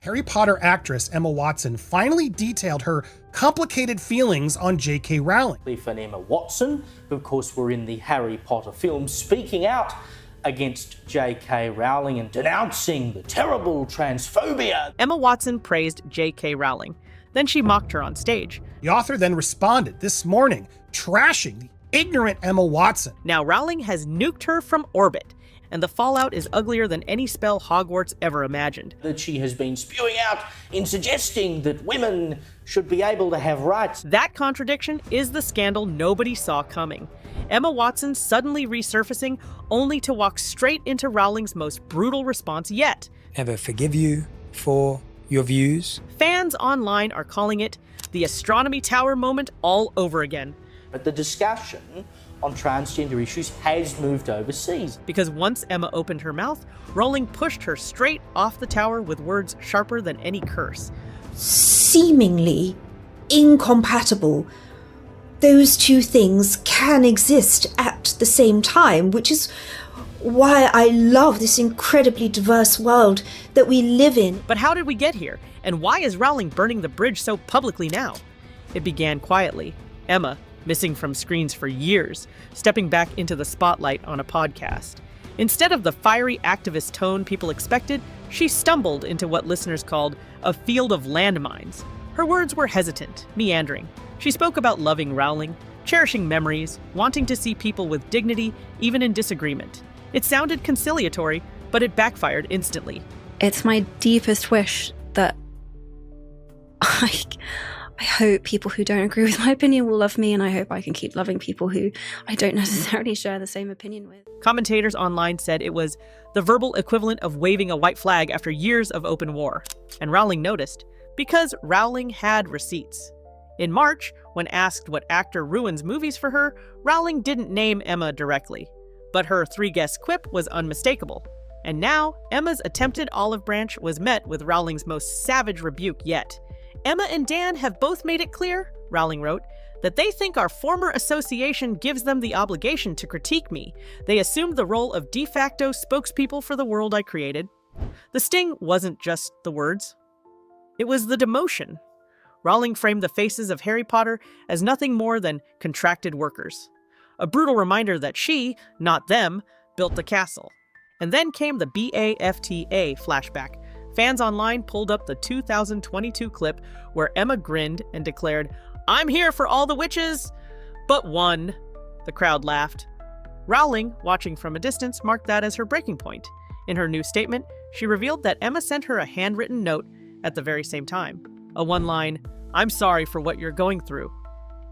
Harry Potter actress Emma Watson finally detailed her complicated feelings on JK Rowling. And Emma Watson, who of course were in the Harry Potter films, speaking out against JK Rowling and denouncing the terrible transphobia. Emma Watson praised JK Rowling. Then she mocked her on stage. The author then responded this morning, trashing the ignorant Emma Watson. Now Rowling has nuked her from orbit, and the fallout is uglier than any spell Hogwarts ever imagined. That she has been spewing out in suggesting that women should be able to have rights. That contradiction is the scandal nobody saw coming. Emma Watson suddenly resurfacing only to walk straight into Rowling's most brutal response yet. Never forgive you for your views. Fans online are calling it the Astronomy Tower moment all over again. But the discussion on transgender issues has moved overseas. Because once Emma opened her mouth, Rowling pushed her straight off the tower with words sharper than any curse. Seemingly incompatible. Those two things can exist at the same time, which is why I love this incredibly diverse world that we live in. But how did we get here? And why is Rowling burning the bridge so publicly now? It began quietly. Emma, missing from screens for years, stepping back into the spotlight on a podcast. Instead of the fiery activist tone people expected, she stumbled into what listeners called a field of landmines. Her words were hesitant, meandering. She spoke about loving Rowling, cherishing memories, wanting to see people with dignity, even in disagreement. It sounded conciliatory, but it backfired instantly. It's my deepest wish that I hope people who don't agree with my opinion will love me, and I hope I can keep loving people who I don't necessarily share the same opinion with. Commentators online said it was the verbal equivalent of waving a white flag after years of open war. And Rowling noticed, because Rowling had receipts. In March, when asked what actor ruins movies for her, Rowling didn't name Emma directly. But her three-guess quip was unmistakable. And now, Emma's attempted olive branch was met with Rowling's most savage rebuke yet. Emma and Dan have both made it clear, Rowling wrote, that they think our former association gives them the obligation to critique me. They assumed the role of de facto spokespeople for the world I created. The sting wasn't just the words. It was the demotion. Rowling framed the faces of Harry Potter as nothing more than contracted workers. A brutal reminder that she, not them, built the castle. And then came the BAFTA flashback. Fans online pulled up the 2022 clip where Emma grinned and declared, "I'm here for all the witches, but one." The crowd laughed. Rowling, watching from a distance, marked that as her breaking point. In her new statement, she revealed that Emma sent her a handwritten note at the very same time. A one-line, "I'm sorry for what you're going through."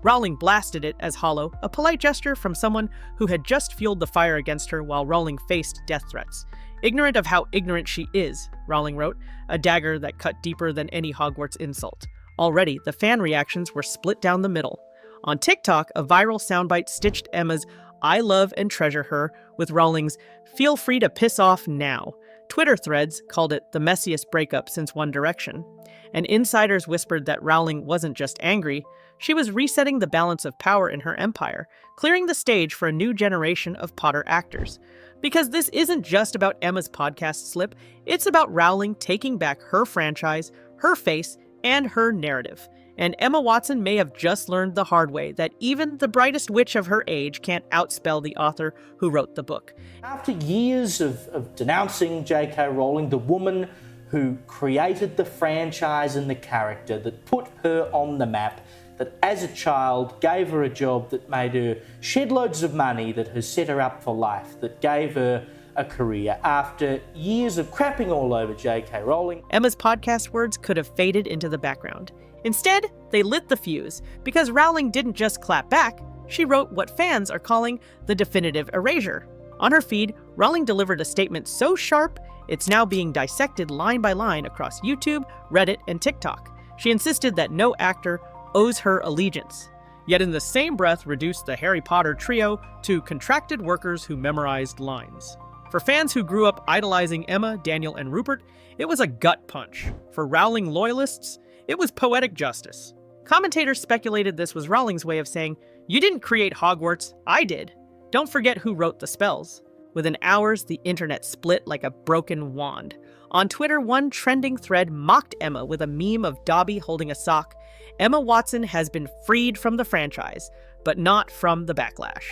Rowling blasted it as hollow, a polite gesture from someone who had just fueled the fire against her while Rowling faced death threats. Ignorant of how ignorant she is, Rowling wrote, a dagger that cut deeper than any Hogwarts insult. Already, the fan reactions were split down the middle. On TikTok, a viral soundbite stitched Emma's "I love and treasure her" with Rowling's "Feel free to piss off now." Twitter threads called it the messiest breakup since One Direction. And insiders whispered that Rowling wasn't just angry, she was resetting the balance of power in her empire, clearing the stage for a new generation of Potter actors. Because this isn't just about Emma's podcast slip, it's about Rowling taking back her franchise, her face, and her narrative. And Emma Watson may have just learned the hard way that even the brightest witch of her age can't outspell the author who wrote the book. After years of denouncing JK Rowling, the woman who created the franchise and the character that put her on the map, that as a child gave her a job that made her shed loads of money, that has set her up for life, that gave her a career. After years of crapping all over JK Rowling, Emma's podcast words could have faded into the background. Instead, they lit the fuse, because Rowling didn't just clap back, she wrote what fans are calling the definitive erasure. On her feed, Rowling delivered a statement so sharp, it's now being dissected line by line across YouTube, Reddit, and TikTok. She insisted that no actor owes her allegiance, yet in the same breath reduced the Harry Potter trio to contracted workers who memorized lines. For fans who grew up idolizing Emma, Daniel, and Rupert, it was a gut punch. For Rowling loyalists, it was poetic justice. Commentators speculated this was Rowling's way of saying, "You didn't create Hogwarts, I did. Don't forget who wrote the spells." Within hours, the internet split like a broken wand. On Twitter, one trending thread mocked Emma with a meme of Dobby holding a sock. Emma Watson has been freed from the franchise, but not from the backlash.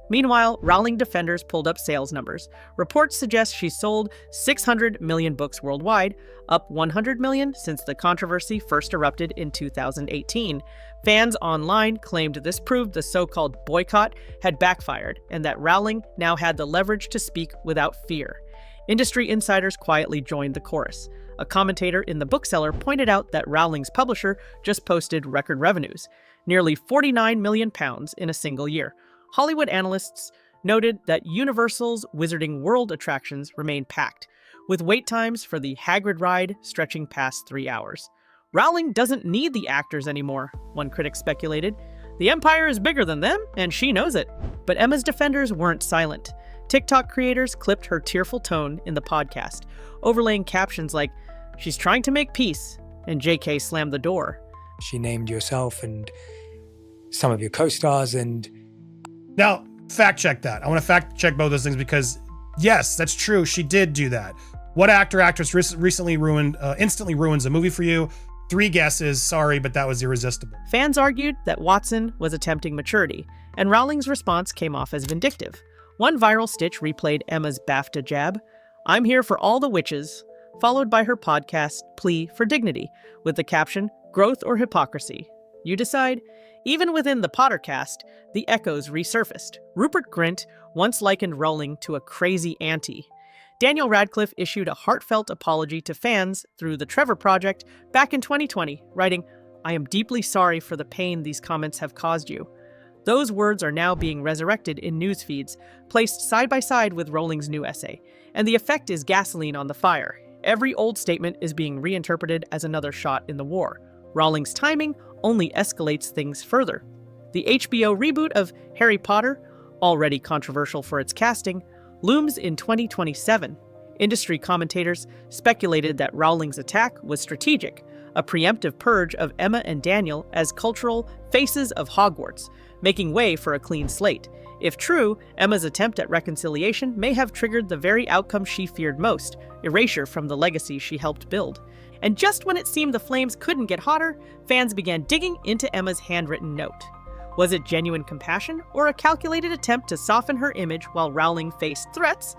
Meanwhile, Rowling defenders pulled up sales numbers. Reports suggest she sold 600 million books worldwide, up 100 million since the controversy first erupted in 2018. Fans online claimed this proved the so-called boycott had backfired and that Rowling now had the leverage to speak without fear. Industry insiders quietly joined the chorus. A commentator in The Bookseller pointed out that Rowling's publisher just posted record revenues, nearly £49 million in a single year. Hollywood analysts noted that Universal's Wizarding World attractions remain packed, with wait times for the Hagrid ride stretching past 3 hours. Rowling doesn't need the actors anymore, one critic speculated. The Empire is bigger than them, and she knows it. But Emma's defenders weren't silent. TikTok creators clipped her tearful tone in the podcast, overlaying captions like, "She's trying to make peace," and JK slammed the door. She named yourself and some of your co-stars and... Now, fact check that. I want to fact check both those things because, yes, that's true. She did do that. What actor, actress instantly ruins a movie for you? 3 guesses. Sorry, but that was irresistible. Fans argued that Watson was attempting maturity, and Rowling's response came off as vindictive. One viral stitch replayed Emma's BAFTA jab, "I'm here for all the witches," followed by her podcast plea for dignity, with the caption, "Growth or hypocrisy? You decide." Even within the Pottercast, the echoes resurfaced. Rupert Grint once likened Rowling to a crazy auntie. Daniel Radcliffe issued a heartfelt apology to fans through the Trevor Project back in 2020, writing, "I am deeply sorry for the pain these comments have caused you." Those words are now being resurrected in news feeds, placed side by side with Rowling's new essay, and the effect is gasoline on the fire. Every old statement is being reinterpreted as another shot in the war. Rowling's timing only escalates things further. The HBO reboot of Harry Potter, already controversial for its casting, looms in 2027. Industry commentators speculated that Rowling's attack was strategic, a preemptive purge of Emma and Daniel as cultural faces of Hogwarts, making way for a clean slate. If true, Emma's attempt at reconciliation may have triggered the very outcome she feared most, erasure from the legacy she helped build. And just when it seemed the flames couldn't get hotter, fans began digging into Emma's handwritten note. Was it genuine compassion or a calculated attempt to soften her image while Rowling faced threats?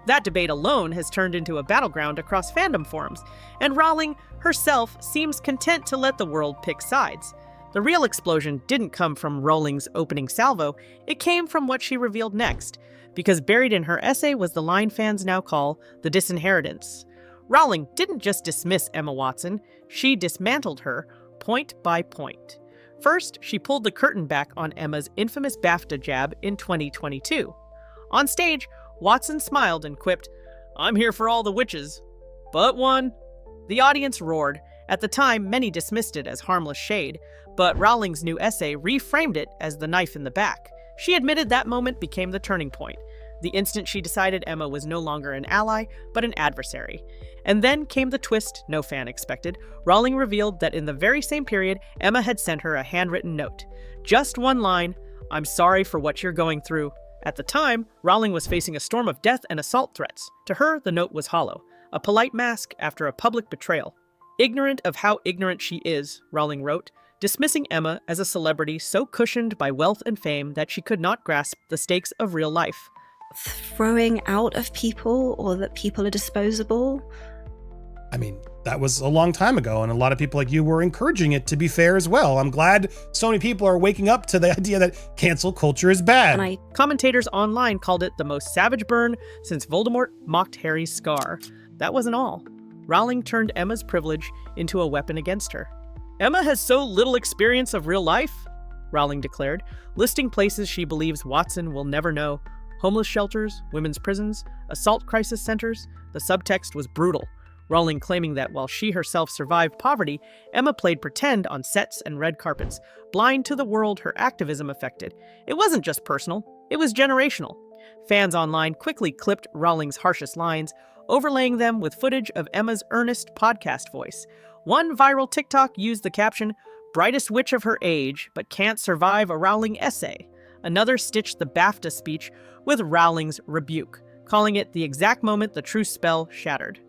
That debate alone has turned into a battleground across fandom forums, and Rowling herself seems content to let the world pick sides. The real explosion didn't come from Rowling's opening salvo, it came from what she revealed next, because buried in her essay was the line fans now call the disinheritance. Rowling didn't just dismiss Emma Watson, she dismantled her point by point. First, she pulled the curtain back on Emma's infamous BAFTA jab in 2022. On stage, Watson smiled and quipped, "I'm here for all the witches, but one." The audience roared. At the time, many dismissed it as harmless shade, but Rowling's new essay reframed it as the knife in the back. She admitted that moment became the turning point, the instant she decided Emma was no longer an ally, but an adversary. And then came the twist no fan expected. Rowling revealed that in the very same period, Emma had sent her a handwritten note. Just one line, "I'm sorry for what you're going through." At the time, Rowling was facing a storm of death and assault threats. To her, the note was hollow, a polite mask after a public betrayal. Ignorant of how ignorant she is, Rowling wrote, dismissing Emma as a celebrity so cushioned by wealth and fame that she could not grasp the stakes of real life. Throwing out of people, or that people are disposable? I mean, that was a long time ago, and a lot of people like you were encouraging it, to be fair as well. I'm glad so many people are waking up to the idea that cancel culture is bad. Commentators online called it the most savage burn since Voldemort mocked Harry's scar. That wasn't all. Rowling turned Emma's privilege into a weapon against her. "Emma has so little experience of real life," Rowling declared, listing places she believes Watson will never know. Homeless shelters, women's prisons, assault crisis centers. The subtext was brutal. Rowling claiming that while she herself survived poverty, Emma played pretend on sets and red carpets, blind to the world her activism affected. It wasn't just personal, it was generational. Fans online quickly clipped Rowling's harshest lines, overlaying them with footage of Emma's earnest podcast voice. One viral TikTok used the caption, "Brightest witch of her age, but can't survive a Rowling essay." Another stitched the BAFTA speech with Rowling's rebuke, calling it the exact moment the true spell shattered.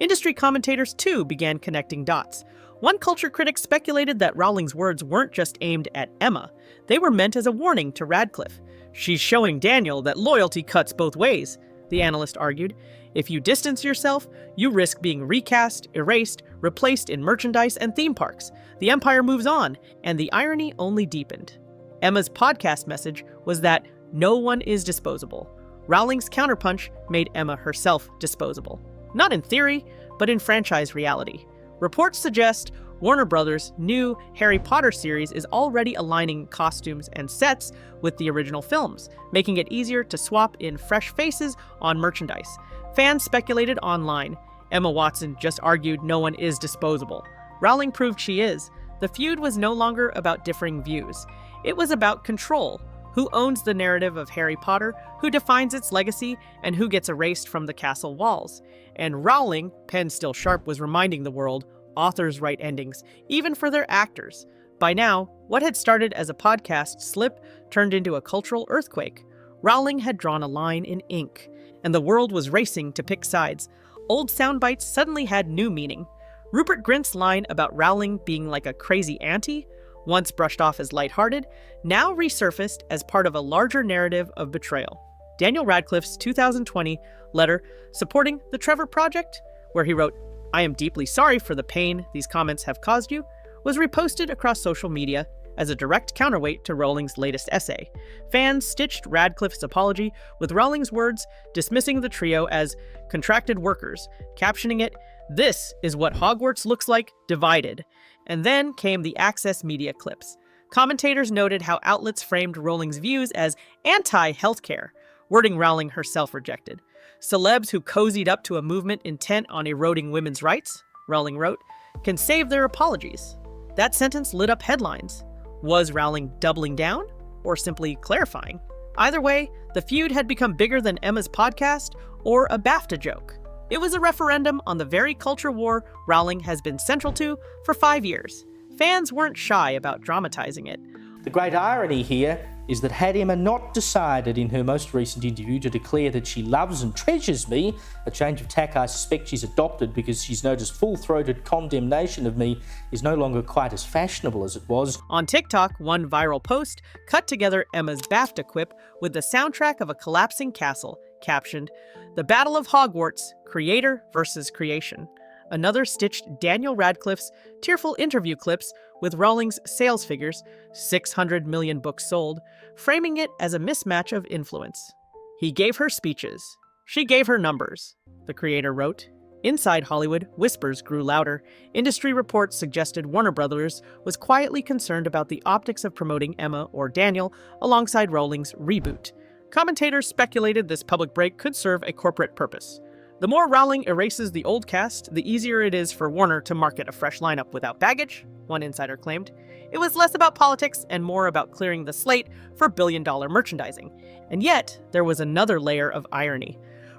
Industry commentators, too, began connecting dots. One culture critic speculated that Rowling's words weren't just aimed at Emma. They were meant as a warning to Radcliffe. "She's showing Daniel that loyalty cuts both ways," the analyst argued. "If you distance yourself, you risk being recast, erased, replaced in merchandise and theme parks. The empire moves on, and the irony only deepened." Emma's podcast message was that no one is disposable. Rowling's counterpunch made Emma herself disposable. Not in theory, but in franchise reality. Reports suggest Warner Brothers' new Harry Potter series is already aligning costumes and sets with the original films, making it easier to swap in fresh faces on merchandise. Fans speculated online. Emma Watson just argued no one is disposable. Rowling proved she is. The feud was no longer about differing views. It was about control. Who owns the narrative of Harry Potter, who defines its legacy, and who gets erased from the castle walls. And Rowling, pen still sharp, was reminding the world, authors write endings, even for their actors. By now, what had started as a podcast slip turned into a cultural earthquake. Rowling had drawn a line in ink, and the world was racing to pick sides. Old soundbites suddenly had new meaning. Rupert Grint's line about Rowling being like a crazy auntie, once brushed off as lighthearted, now resurfaced as part of a larger narrative of betrayal. Daniel Radcliffe's 2020 letter supporting the Trevor Project, where he wrote, "I am deeply sorry for the pain these comments have caused you," was reposted across social media as a direct counterweight to Rowling's latest essay. Fans stitched Radcliffe's apology with Rowling's words dismissing the trio as contracted workers, captioning it, "This is what Hogwarts looks like, divided." And then came the Access Media clips. Commentators noted how outlets framed Rowling's views as anti-healthcare, wording Rowling herself rejected. "Celebs who cozied up to a movement intent on eroding women's rights," Rowling wrote, "can save their apologies." That sentence lit up headlines. Was Rowling doubling down or simply clarifying? Either way, the feud had become bigger than Emma's podcast or a BAFTA joke. It was a referendum on the very culture war Rowling has been central to for 5 years. Fans weren't shy about dramatizing it. The great irony here is that had Emma not decided in her most recent interview to declare that she loves and treasures me, a change of tack I suspect she's adopted because she's noticed full-throated condemnation of me is no longer quite as fashionable as it was. On TikTok, one viral post cut together Emma's BAFTA quip with the soundtrack of a collapsing castle, captioned, "The Battle of Hogwarts, Creator versus Creation." Another stitched Daniel Radcliffe's tearful interview clips with Rowling's sales figures, 600 million books sold, framing it as a mismatch of influence. "He gave her speeches. She gave her numbers," the creator wrote. Inside Hollywood, whispers grew louder. Industry reports suggested Warner Brothers was quietly concerned about the optics of promoting Emma or Daniel alongside Rowling's reboot. Commentators speculated this public break could serve a corporate purpose. The more Rowling erases the old cast, the easier it is for Warner to market a fresh lineup without baggage, one insider claimed. It was less about politics and more about clearing the slate for billion-dollar merchandising. And yet, there was another layer of irony.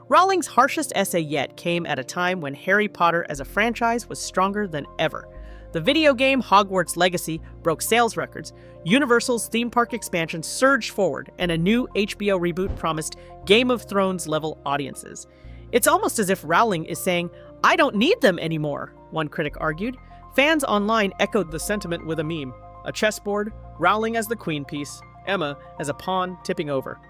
Rowling's harshest essay yet came at a time when Harry Potter as a franchise was stronger than ever. The video game Hogwarts Legacy broke sales records, Universal's theme park expansion surged forward, and a new HBO reboot promised Game of Thrones-level audiences. It's almost as if Rowling is saying, "I don't need them anymore," one critic argued. Fans online echoed the sentiment with a meme. A chessboard, Rowling as the queen piece, Emma as a pawn tipping over.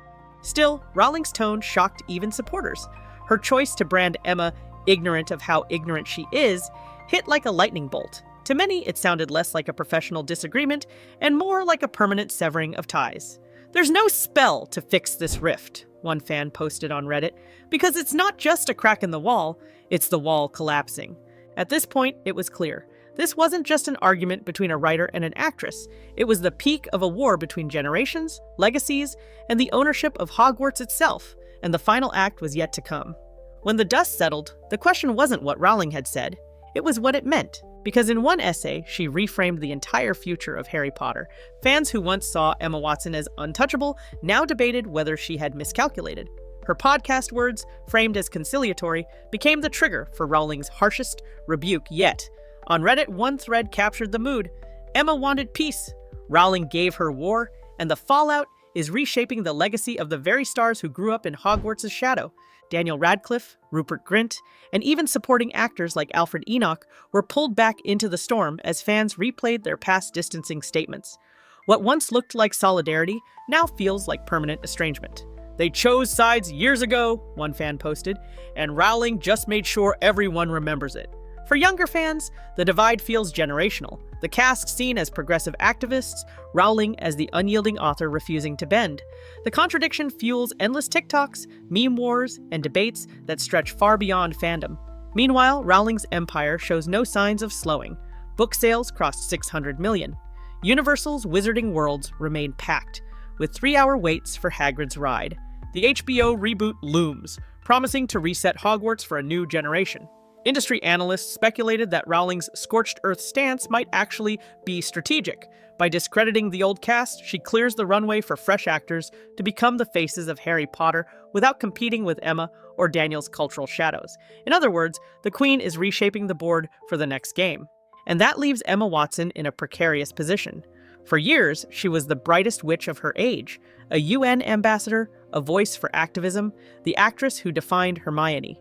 Still, Rowling's tone shocked even supporters. Her choice to brand Emma ignorant of how ignorant she is hit like a lightning bolt. To many, it sounded less like a professional disagreement and more like a permanent severing of ties. "There's no spell to fix this rift," one fan posted on Reddit, because it's not just a crack in the wall, it's the wall collapsing. At this point, it was clear. This wasn't just an argument between a writer and an actress. It was the peak of a war between generations, legacies, and the ownership of Hogwarts itself, and the final act was yet to come. When the dust settled, the question wasn't what Rowling had said, it was what it meant. Because in one essay, she reframed the entire future of Harry Potter. Fans who once saw Emma Watson as untouchable now debated whether she had miscalculated. Her podcast words, framed as conciliatory, became the trigger for Rowling's harshest rebuke yet. On Reddit, one thread captured the mood. Emma wanted peace. Rowling gave her war, and the fallout is reshaping the legacy of the very stars who grew up in Hogwarts' shadow. Daniel Radcliffe, Rupert Grint, and even supporting actors like Alfred Enoch were pulled back into the storm as fans replayed their past distancing statements. What once looked like solidarity now feels like permanent estrangement. "They chose sides years ago," one fan posted, "and Rowling just made sure everyone remembers it." For younger fans, the divide feels generational. The cast seen as progressive activists, Rowling as the unyielding author refusing to bend. The contradiction fuels endless TikToks, meme wars, and debates that stretch far beyond fandom. Meanwhile, Rowling's empire shows no signs of slowing. Book sales crossed 600 million. Universal's wizarding worlds remain packed, with 3-hour waits for Hagrid's ride. The HBO reboot looms, promising to reset Hogwarts for a new generation. Industry analysts speculated that Rowling's scorched earth stance might actually be strategic. By discrediting the old cast, she clears the runway for fresh actors to become the faces of Harry Potter without competing with Emma or Daniel's cultural shadows. In other words, the Queen is reshaping the board for the next game. And that leaves Emma Watson in a precarious position. For years, she was the brightest witch of her age, a UN ambassador, a voice for activism, the actress who defined Hermione.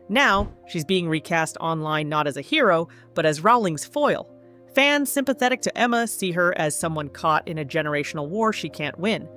Now, she's being recast online not as a hero, but as Rowling's foil. Fans sympathetic to Emma see her as someone caught in a generational war she can't win.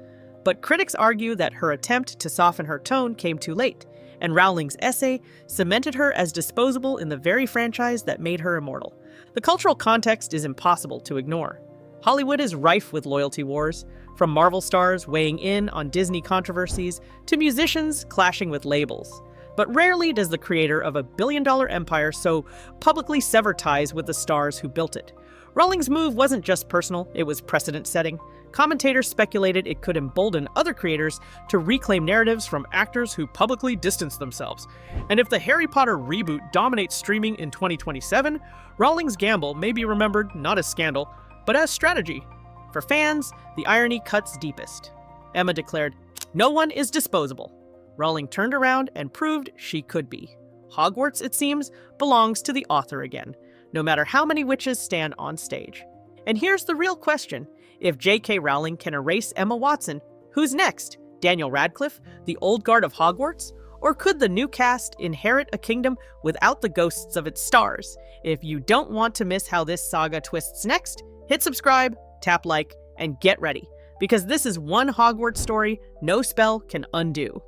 But critics argue that her attempt to soften her tone came too late, and Rowling's essay cemented her as disposable in the very franchise that made her immortal. The cultural context is impossible to ignore. Hollywood is rife with loyalty wars, from Marvel stars weighing in on Disney controversies to musicians clashing with labels. But rarely does the creator of a billion-dollar empire so publicly sever ties with the stars who built it. Rowling's move wasn't just personal, it was precedent-setting. Commentators speculated it could embolden other creators to reclaim narratives from actors who publicly distance themselves. And if the Harry Potter reboot dominates streaming in 2027, Rowling's gamble may be remembered not as scandal, but as strategy. For fans, the irony cuts deepest. Emma declared, "No one is disposable." Rowling turned around and proved she could be. Hogwarts, it seems, belongs to the author again, no matter how many witches stand on stage. And here's the real question. If JK Rowling can erase Emma Watson, who's next? Daniel Radcliffe, the old guard of Hogwarts? Or could the new cast inherit a kingdom without the ghosts of its stars? If you don't want to miss how this saga twists next, hit subscribe, tap like, and get ready, because this is one Hogwarts story no spell can undo.